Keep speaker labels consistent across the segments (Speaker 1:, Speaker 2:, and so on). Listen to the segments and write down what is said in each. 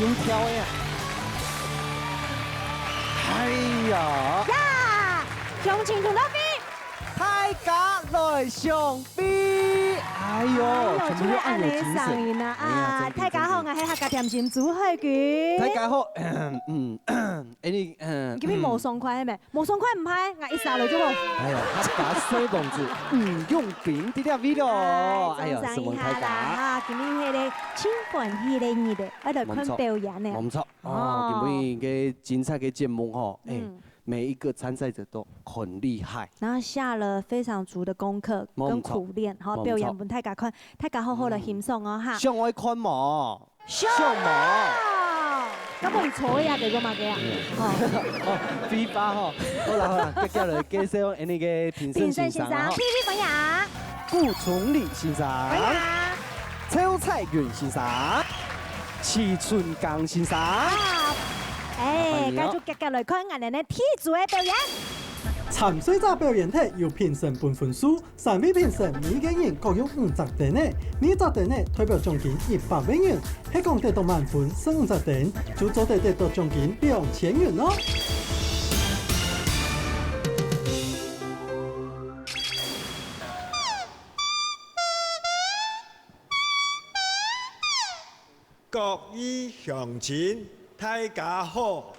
Speaker 1: 用挑的呀。哎呀！
Speaker 2: 呀，向前冲到飞！
Speaker 1: 大家来上飞！哎呦，全部都按有精神
Speaker 2: 啊！大家好，我係客家甜心朱海娟。
Speaker 1: 大家好，你
Speaker 2: 今日冇爽快係咪？冇爽快唔係，我一殺嚟就好。
Speaker 1: 哎呀，客家小公子，用兵啲啲味咯。哎呀，什麼大家？
Speaker 2: 啊，今日係咧清歡喜嘅日的，喺度看表演呢。
Speaker 1: 冇錯，哦，今日嘅精彩嘅節目嗬，每一個參賽者都很厲害，
Speaker 2: 然後下了非常足的功課跟苦練，好表演俾大家看，大家好好嚟欣賞哦嚇。
Speaker 1: 上愛看嘛，
Speaker 2: 上嘛，咁我坐呀，這個嘛嘅啊，
Speaker 1: 哦，飛花嗬，好啦好啦，接下來介紹你嘅評審先生哈
Speaker 2: ，TV 朋友，
Speaker 1: 顧崇禮先生，邱彩雲先生，齊春剛先生。
Speaker 2: 誒，繼續接嚟看我哋嘅天主嘅表演。
Speaker 3: 參賽者表演體由評審判分數，3位評審每個人各有5隻點呢，每隻點呢代表獎金100萬元，係講得到滿分15隻點，就做得到獎金2000元咯。
Speaker 4: 各位鄉親，大家好。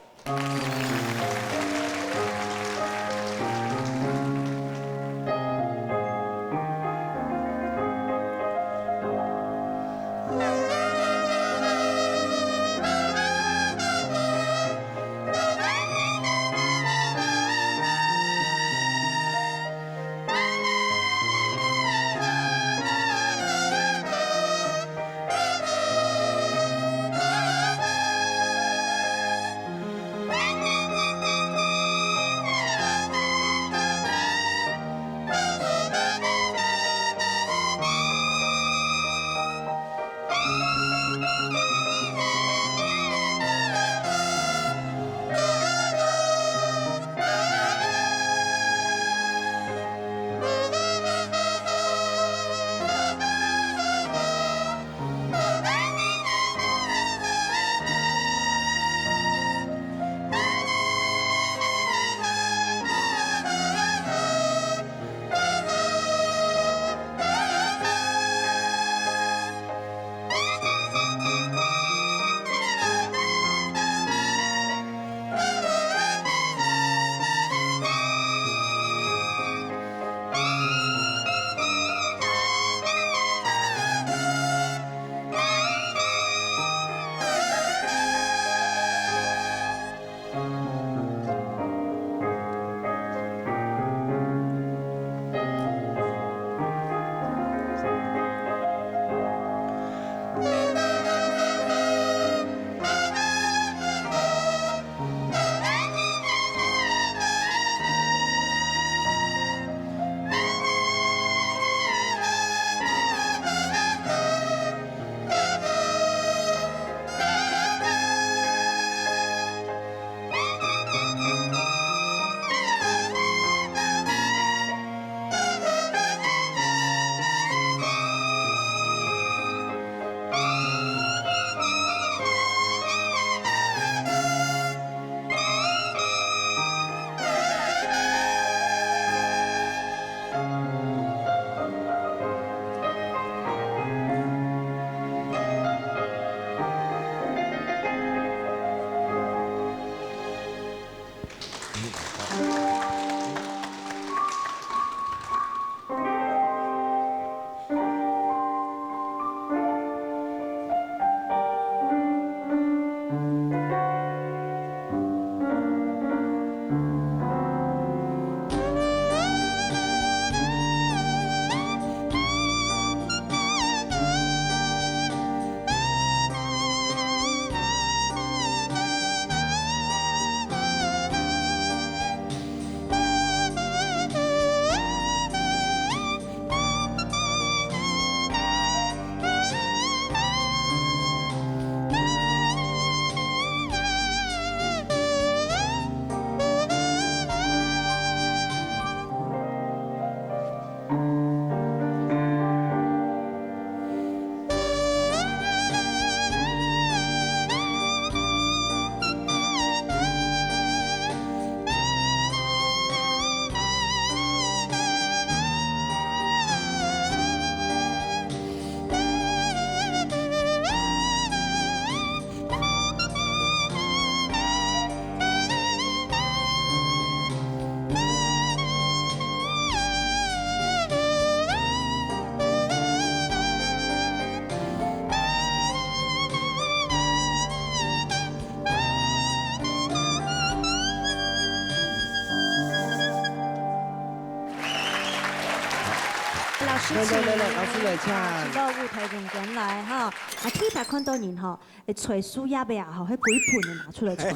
Speaker 2: 师
Speaker 1: 来，老师来
Speaker 2: 请到舞台中间来哈。啊，铁白看到人吼，会吹树叶的啊，吼，迄几盆的拿出来吹。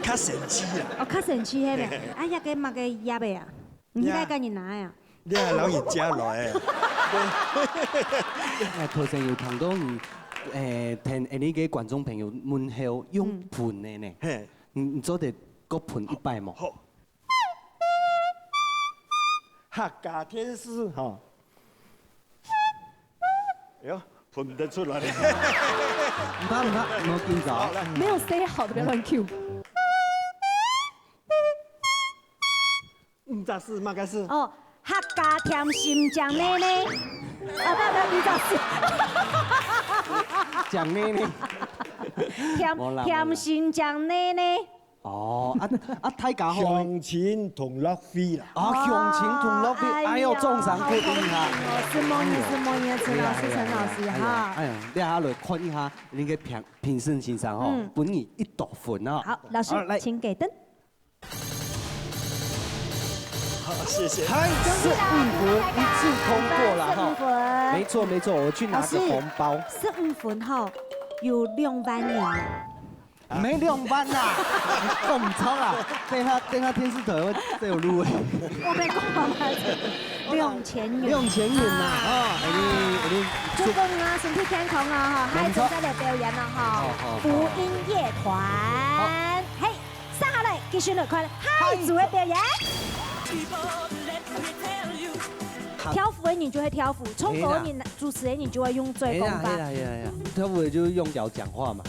Speaker 4: 较神奇啦。
Speaker 2: 哦，较神奇迄个，啊，遐个嘛个叶的啊，唔应该跟你拿呀。
Speaker 4: 你系老人家来的。
Speaker 1: 头先有听到听你嘅观众朋友问候用盆的呢，
Speaker 4: 嘿，
Speaker 1: 你做得个盆一摆冇？
Speaker 4: 好。客家天师哈，哟，喷得出来了。
Speaker 1: 唔怕，冇见着。
Speaker 2: 没有 say 好的，不要乱 Q。
Speaker 4: 咋是嘛个是？
Speaker 2: 哦，客家甜心酱奶奶。啊，不，你咋是？
Speaker 1: 讲呢呢？
Speaker 2: 甜心酱奶奶。
Speaker 1: 哦，太家好。
Speaker 4: 向前同乐飞啦。
Speaker 1: 啊，向前同乐飞，哎呦，中上固定哈。
Speaker 2: 是梦叶陈老师，陈老师哈。
Speaker 1: 哎呀，你下来看一下你嘅评审先生吼，本你一朵粉啊。
Speaker 2: 好，老师，请给灯。
Speaker 4: 好，谢谢。
Speaker 1: 嗨，15分一次通过了
Speaker 2: 哈。
Speaker 1: 没错，我去拿个红包。
Speaker 2: 15分哈，有2万人。
Speaker 1: 没2万啦，都唔错啦。等下电视台会有入围。
Speaker 2: 我被讲嘛，2000元。
Speaker 1: 2000元啦，哦，
Speaker 2: 祝福啊，身体健康啊，哈，还正在嚟表演啊，哈，福音乐团，嘿，上下来继续嚟看海族的表演。跳舞的你就会跳舞，唱歌你主持人你就会用嘴功吧。
Speaker 1: 跳舞的就是用脚讲话嘛。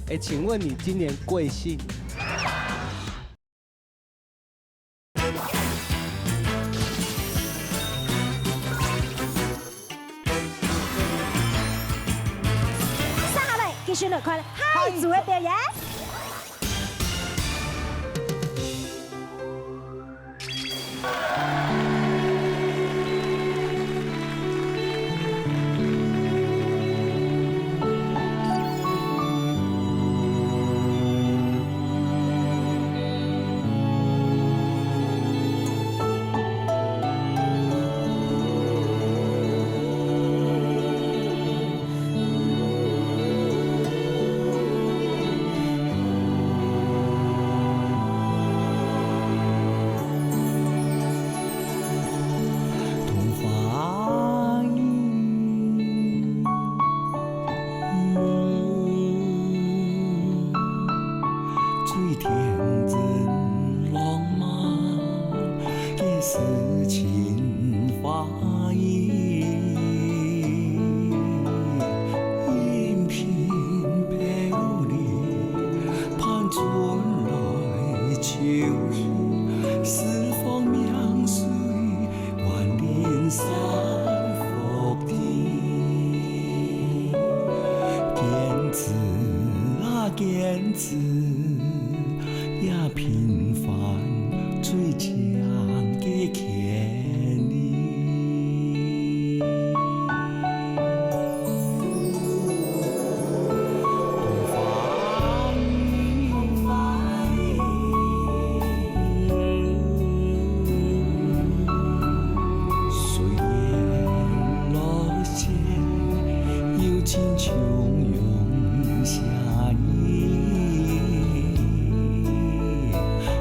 Speaker 1: 哎，请问你今年贵姓？
Speaker 2: 上下来，继续来看海族的表演。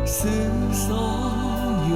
Speaker 5: 世上有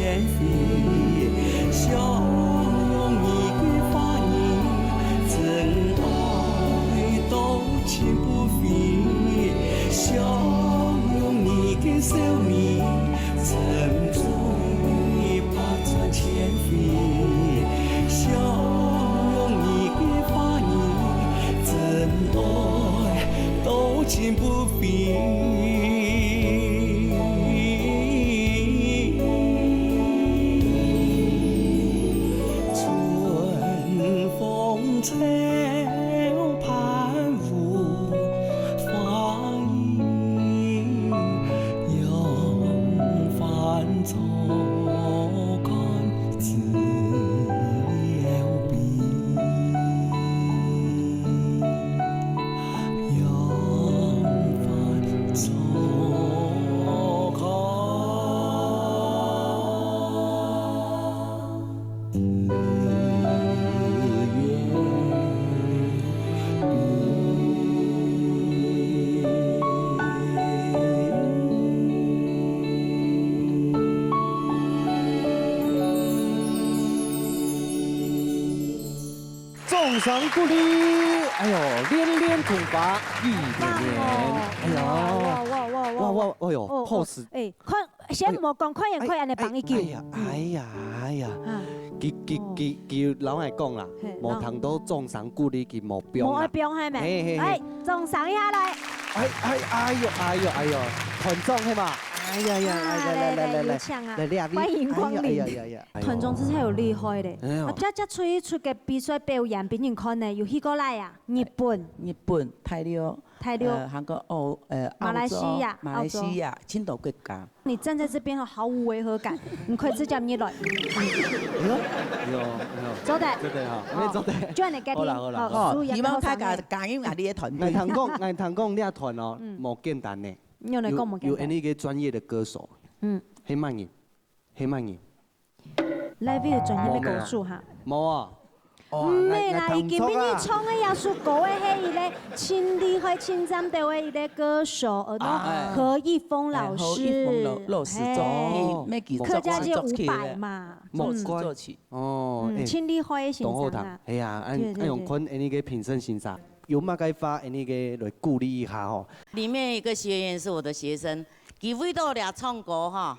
Speaker 5: 前飞，笑容你的发音，真爱都情不飞，笑容你的笑面，沉醉把转前飞，笑容你的发音，真爱都情不飞。秋盘舞花影，扬帆坐看自由比，扬帆坐
Speaker 1: 送上鼓励，哎呦，连连同发一点点，哎呦，哇，哎呦，pose，
Speaker 2: 哎，看先莫讲，看人安尼帮伊叫。
Speaker 1: 哎呀，佢老爱讲啦，无通到送上鼓励佢目标
Speaker 2: 莫爱标系咩？哎，送上下来。
Speaker 1: 哎呦，团长系嘛？哎呀，来，
Speaker 2: 欢迎光临。团长真系有厉害的，这出去出嘅比赛表演俾人看呢，有去过来啊？日本、
Speaker 6: 泰国、韩国、
Speaker 2: 马来西亚，
Speaker 6: 青岛国家。
Speaker 2: 你站在这边毫无违和感，你可以直接入来。走的
Speaker 1: 哈，你走的。
Speaker 2: 叫你家庭，
Speaker 6: 好，希望大家加入我哋嘅团队。
Speaker 1: 爱谈讲，你啊团哦，冇简单呢。
Speaker 2: 有
Speaker 1: 那个专业的歌手，黑曼人。
Speaker 2: 来位专业的歌手哈。
Speaker 1: 冇啊。
Speaker 2: 唔係啦，已經俾你唱嘅耶穌歌嘅係一個真厲害、真讚的一個歌手，何一峰老師，客家街500嘛，
Speaker 6: 作曲
Speaker 1: 哦，
Speaker 2: 真厲害嘅欣賞啊！
Speaker 1: 係啊，按用看那個評審欣賞，有乜該發那個來鼓勵一下吼。
Speaker 7: 裡面有一個學員是我的學生，佢為到了唱歌哈，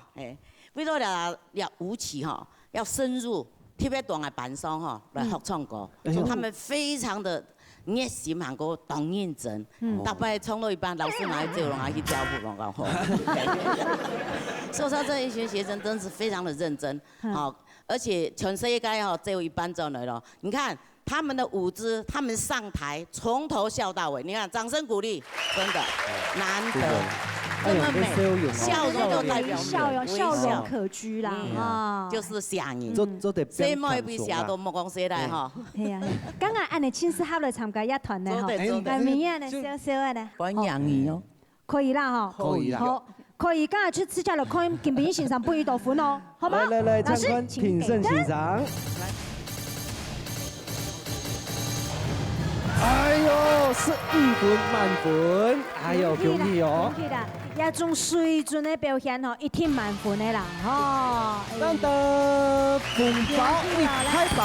Speaker 7: 為到了舞曲哈，要深入。特別大嘅班上吼來學唱歌，他們非常的熱心，韓國懂認真。大概唱到一半，老師拿去走廊去教舞廣告吼。所以說這一群學生真是非常的認真，好，而且全世界吼只有一班走來了。你看他們的舞姿，他們上台從頭笑到尾，你看掌聲鼓勵，真的難得。這麼美，笑容就代表
Speaker 2: 笑容可掬啦，哈，
Speaker 7: 就是聲音。
Speaker 1: 所
Speaker 7: 以每一位寫都莫講寫來哈。
Speaker 2: 係啊，剛剛按你親自合來參加一團呢，哈，係明啊，你少的呢。
Speaker 6: 歡迎哦。
Speaker 2: 可以啦，哈。
Speaker 1: 可以啦。
Speaker 2: 好，可以，剛才去吃家樂看金餅欣賞不一豆腐哦，好嗎？
Speaker 1: 來，參觀評審欣賞。哎呦，15分滿分，哎呦，恭喜哦！
Speaker 2: 恭喜啦！一種水準的表現哦，一天滿分的啦，哦。
Speaker 1: 當得紅包一開包，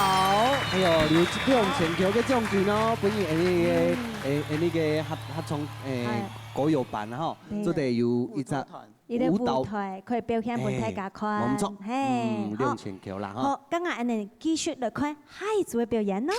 Speaker 1: 哎呦，有2000球嘅獎金哦，本人那個合唱歌謠版吼，做得有一隻舞蹈
Speaker 2: 台，可以表現俾大家看。
Speaker 1: 冇錯，2000球啦哈。
Speaker 2: 好，剛剛我哋繼續來看下一組嘅表演咯。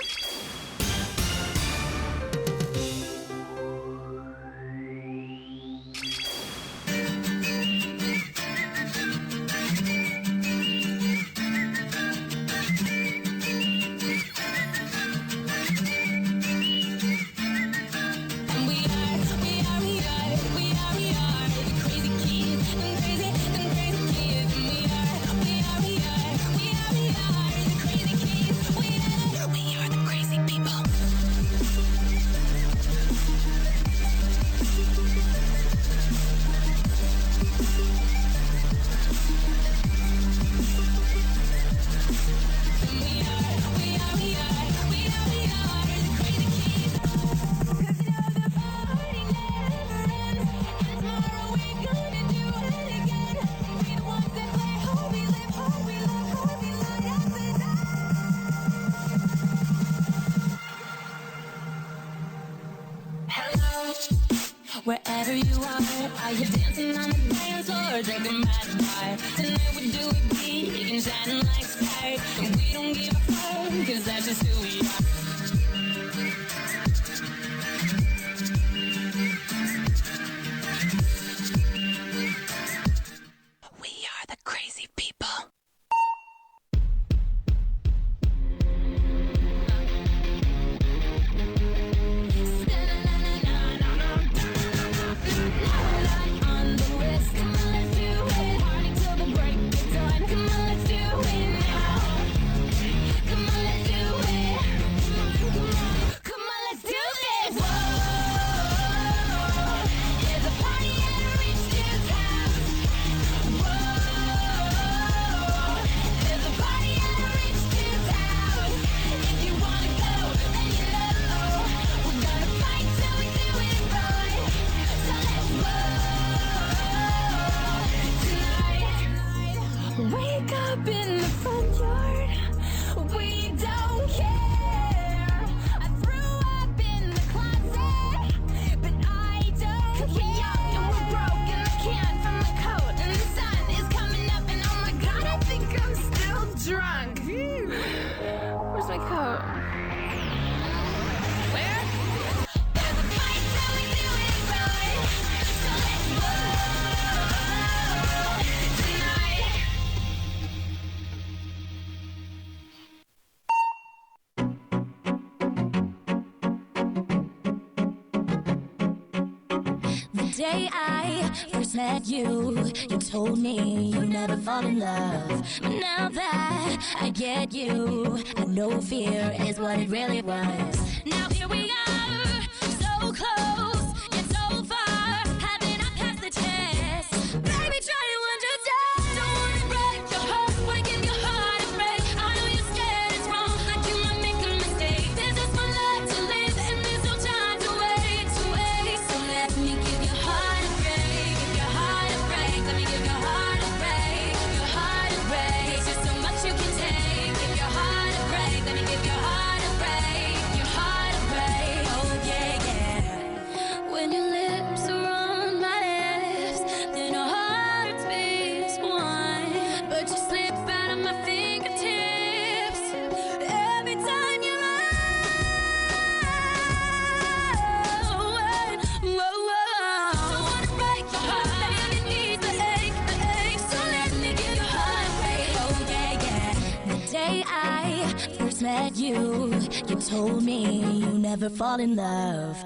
Speaker 8: We are the crazy while you're dancing on the dance floor, drinking by the bar. Tonight we do it big and shining like stars. And we don't give a fuck, 'cause that's just who we are. We are the crazy people. Wake up in the front yard, we don't care. I threw up in the closet, but I don't care. We're young and we're broke and I can't find my coat. And the sun is coming up and oh my god, I think I'm still drunk. Where's my coat? Where? There's a fight so we do it right. So let's roll tonight.
Speaker 9: The day I first met you, you told me you never fall in love. But now that I get you, I know fear is what it really was. Now here we are, so close, yet so far. Haven't I passed the test? Baby, try to understand. Don't wanna break your heart, wanna give your heart a break. I know you're scared it's wrong, like you might make a mistake. There's just one life to live, and there's no time to wait, to wait. So let me give your heart a break, give your heart a break. Let me give your heart a break, your heart a break. There's just so much you can take. Give your heart a break, let me give your heart a break, your heart a break. Oh yeah, yeah. When your lips are on my lips, then our hearts beat one. But you slip out of my fingertips every time you lie. Whoa, whoa. Don't wanna break your heart, baby, underneath the ache. So let me give your heart a break. Oh yeah, yeah. The day I first met you, you told me you never fall in love.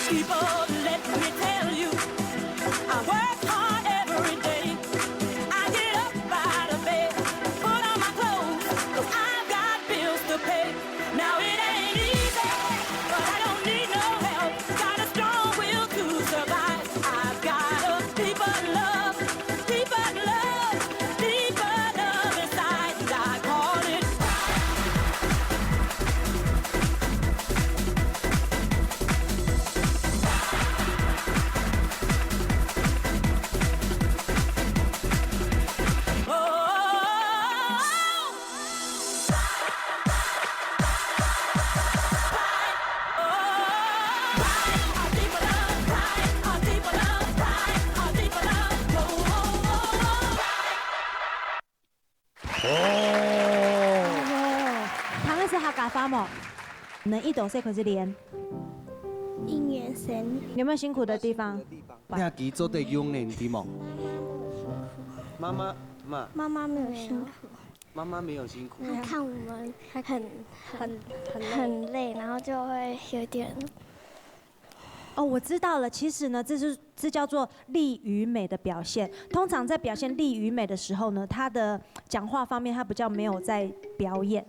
Speaker 5: People, let me tell you, I work hard every day. I get up out of bed, put on my clothes, 'cause I've got bills to pay. Now it ain't easy, but I don't need no help. Got a strong will to survive. I've got a deeper love, deeper love, deeper love inside. And I call it
Speaker 2: 당係客家話麼？能一抖 C 可是連，
Speaker 10: 应援生
Speaker 2: 有沒有辛苦的地方？
Speaker 1: 你係幾做得用呢啲冇？媽媽
Speaker 10: 妈妈没有辛苦，
Speaker 1: 媽媽沒有辛苦。
Speaker 10: 她看我们很累，然后就会有点
Speaker 2: 哦，我知道了。其实呢，这叫做力与美的表现。通常在表现力与美的时候呢，他的讲话方面他比较没有在表演，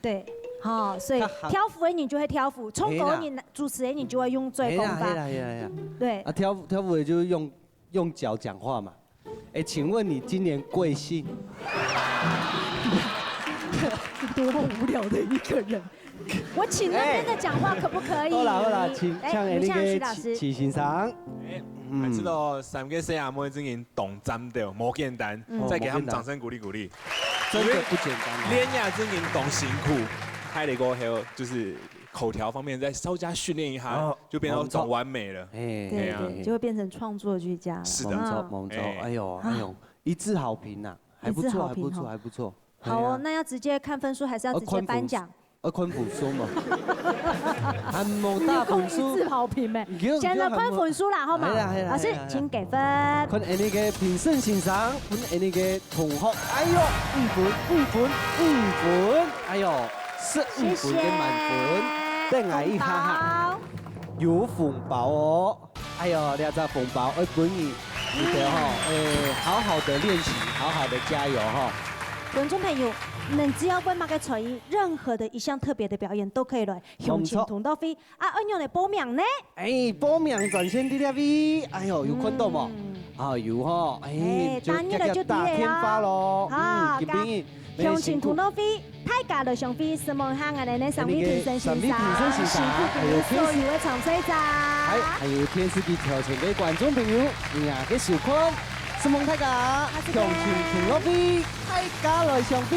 Speaker 2: 对。好，所以挑舞的你就会挑舞，唱歌的你主持人你就会用嘴功法。
Speaker 1: 係啦。
Speaker 2: 对。
Speaker 1: 啊，跳舞的就用用脚讲话嘛。哎，请问你今年贵姓？
Speaker 2: 多无聊的一个人。我请那边的讲话可不可以？
Speaker 1: 好啦，请向
Speaker 2: 刘向徐
Speaker 1: 那个
Speaker 2: 老师。
Speaker 1: 齐先生。
Speaker 11: 还知道3個小阿妹真係動針的，冇簡單，再給他們掌聲鼓勵鼓勵。
Speaker 1: 真的不簡單。
Speaker 11: 練呀真係懂辛苦，還得過還有就是口條方面再稍加訓練一下，就變到總完美了。
Speaker 2: 对，就会變成創作俱佳了。
Speaker 11: 是的，
Speaker 1: 猛州，哎呦，一致好評呐，還不錯，還不錯。
Speaker 2: 好哦，那要直接看分數，還是要直接頒獎？
Speaker 1: 坤分數嘛，還冇大分數，
Speaker 2: 一致好評咩？講到坤分數啦，好嘛？老師請給分。
Speaker 1: 坤那個評審欣賞，坤那個同學，哎呦，5分，哎呦，15分跟滿分，再來一下，有紅包哦，哎呦，兩隻紅包，本意記得哈，好好的練習，好好的加油哈。
Speaker 2: 觀眾朋友，你只要為馬嘅才藝，任何的一項特別的表演都可以來向前同到飛。啊，按樣嚟報名呢？
Speaker 1: 報名專線啲啲，哎呦，有看到冇？啊，有哈，
Speaker 2: 單日嚟就啲嘢
Speaker 1: 咯。
Speaker 2: 啊，向前同到飛，大家來上飛，希望下我哋呢上面評審欣賞，幸福給所有嘅長水仔。
Speaker 1: 還有電視機調情嘅觀眾朋友，呀嘅收看。希望大家向前同落飛，大家來上飛。